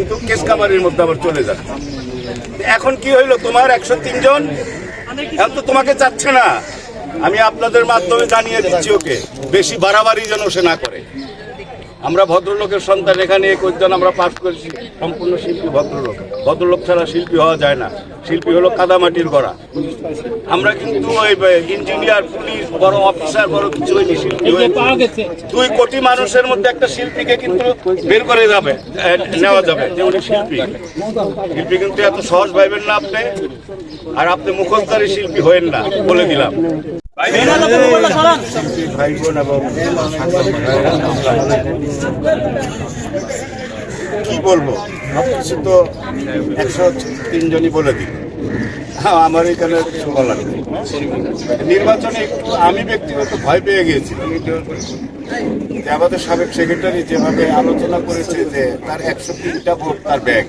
কিন্তু কেস কামারির মধ্যে আবার চলে যাচ্ছে। এখন কি হইলো, তোমার 103 জন এখন তো তোমাকে চাচ্ছে না। আমি আপনাদের মাধ্যমে জানিয়ে দিচ্ছি ওকে বেশি বাড়াবাড়ি যেন সে না করে। আমরা ভদ্রলোকের সন্তান, এখানে 21 জন আমরা পাস করেছি, সম্পূর্ণ শিল্পী ভদ্রলোক। ভদ্রলোক ছাড়া শিল্পী হওয়া যায় না। শিল্পী হলো কাদামাটির গড়া। আমরা কিন্তু ওই ইঞ্জিনিয়ার, পুলিশ, বড় অফিসার, বড় কিছু হয়নি। শিল্পী 2 কোটি মানুষের মধ্যে একটা শিল্পীকে কিন্তু বের করে যাবে, নেওয়া যাবে যে উনি শিল্পী। শিল্পী কিন্তু এত সহজ ভাইবেন না আপনি, আর আপনি মুখোশধারী শিল্পী হয়েন না, বলে দিলাম। ভাই বোন এবং কি বলবো, সবকিছু তো 103 জনই বলে দিল। আমার এখানে কিছু বলার নেই। নির্বাচনে একটু আমি ব্যক্তিগত ভয় পেয়ে গিয়েছিলাম যে আমাদের সাবেক সেক্রেটারি যেভাবে আলোচনা করেছে যে তার 103টা ভোট তার ব্যাগ,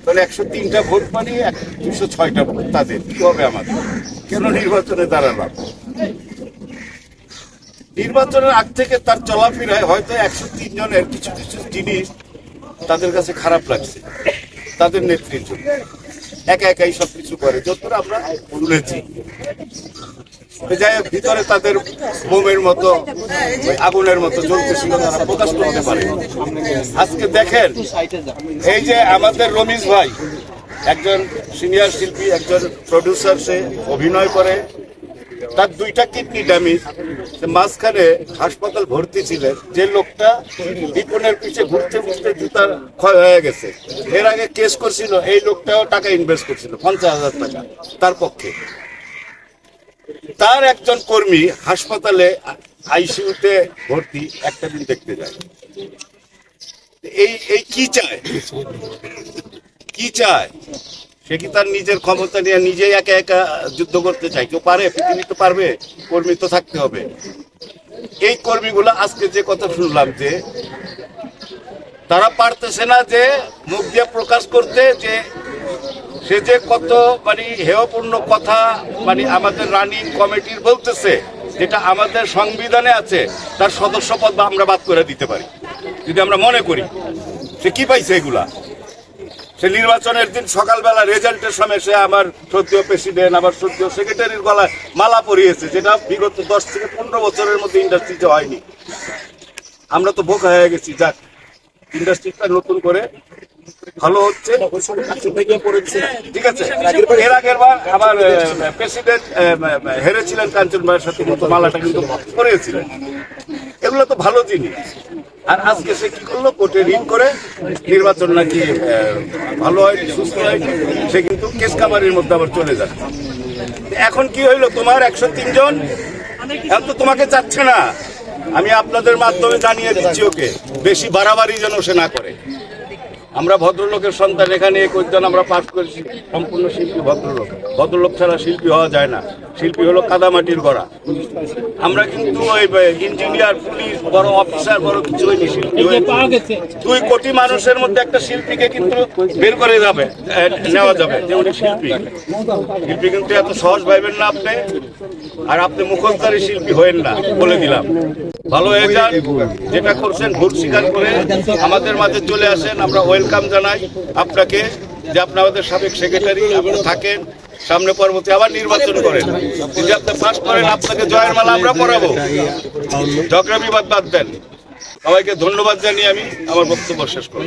তাহলে 103টা ভোট মানে 206টা ভোট তাদের কি হবে, আমাদের কেন নির্বাচনে দাঁড়ালাম? নির্বাচনের আগ থেকে তার চলাফেরায় হয়তো 103 জনের কিছু কিছু জিনিস তাদের কাছে খারাপ লাগছে, তাদের নেতৃত্ব একা একাই সবকিছু করে, যতটা আমরা শুনেছি। যাই হোক, ভিতরে তাদের বোমের মতো, আগুনের মতো জ্বলতেছিল, তারা প্রকাশ করতে পারে। আজকে দেখেন, এই যে আমাদের রমিজ ভাই একজন সিনিয়র শিল্পী, একজন প্রডিউসার, সে অভিনয় করে, তার 2টা কিডনি ড্যামেজ, মাঝখানে হাসপাতাল ভর্তি ছিলেন। যে লোকটা বিপণের পিছে ঘুরতে ঘুরতে জুতার ক্ষয় হয়ে গেছে, এর আগে কেস করছিল, এই লোকটাও টাকা ইনভেস্ট করছিল 50,000 টাকা তার পক্ষে। তার একজন কর্মী হাসপাতালে আইসিইউতে ভর্তি, একটা দিন দেখতে যায়। এই কি চায়, কি চায়? সে কি তার নিজের ক্ষমতা নিয়ে নিজেই একা একা যুদ্ধ করতে চায়? কেউ পারে? পৃথিবী তো পারবে, কর্মী তো থাকতে হবে। এই কর্মীগুলো আজকে যে কথা শুনলাম, যে তারা পারতেছে না যে মুখ দিয়ে প্রকাশ করতে, যে সে যে কত হেয়পূর্ণ কথা আমাদের রানিং কমিটির বলতেছে, যেটা আমাদের সংবিধানে আছে, তার সদস্য পদ আমরা বাদ করে দিতে পারি যদি আমরা মনে করি। সে কি পাইছে এগুলা? সে নির্বাচনের দিন সকালবেলা রেজাল্টের সময় সে আমার শ্রদ্ধেয় প্রেসিডেন্ট, আমার শ্রদ্ধেয় সেক্রেটারির গলায় মালা পরিয়েছে, যেটা বিগত 10 থেকে 15 বছরের মধ্যে ইন্ডাস্ট্রিতে হয়নি। আমরা তো বোকা হয়ে গেছি। যাক, ইন্ডাস্ট্রিটা নতুন করে ভালো হচ্ছে, ঠিক আছে। এর আগের বার আমার প্রেসিডেন্ট হেরেছিলেন কাঞ্চন ভাইয়ের সাথে, কিন্তু মালাটা কিন্তু করিয়েছিলেন। এগুলো তো ভালো জিনিস। আর আজকে সে কি করলো, কোর্টে ঋণ করে নির্বাচন নাকি ভালো হয়, সুস্থ হয়, সে কিন্তু কেস কামারির মধ্যে আবার চলে যাচ্ছে। এখন কি হইলো, তোমার 103 জন এখন তো তোমাকে চাচ্ছে না। আমি আপনাদের মাধ্যমে জানিয়ে দিচ্ছি ওকে বেশি বাড়াবাড়ি যেন সে না করে। আমরা ভদ্রলোকের সন্তান, এখানে 21 জন আমরা পাস করেছি, সম্পূর্ণ শিল্পী ভদ্রলোক। ভদ্রলোক ছাড়া শিল্পী হওয়া যায় না। শিল্পী হলো কাদামাটির গড়া। আমরা কিন্তু ওই ইঞ্জিনিয়ার, পুলিশ, বড় অফিসার, বড় কিছু হয়নি। শিল্পী 2 কোটি মানুষের মধ্যে একটা শিল্পীকে কিন্তু বের করে যাবে, নেওয়া যাবে যে উনি শিল্পী। শিল্পী কিন্তু এত সহজ ভাইবেন না আপনি, আর আপনি মুখোশধারী শিল্পী হয়েন না, বলে দিলাম। ভালো হয়ে যান, যেটা করছেন ভুল স্বীকার করে আমাদের মাঝে চলে আসেন। আমরা ওয়েলকাম জানাই আপনাকে, যে আপনি আমাদের সাবেক সেক্রেটারি, আপনি থাকেন, সামনে পরবর্তী আবার নির্বাচন করেন। যদি আপনি পাস করেন, আপনাকে জয়ের মালা আমরা পরাবো। ঝগড়া বিবাদ বাদ দেন। সবাইকে ধন্যবাদ জানিয়ে আমি আমার বক্তব্য শেষ করি।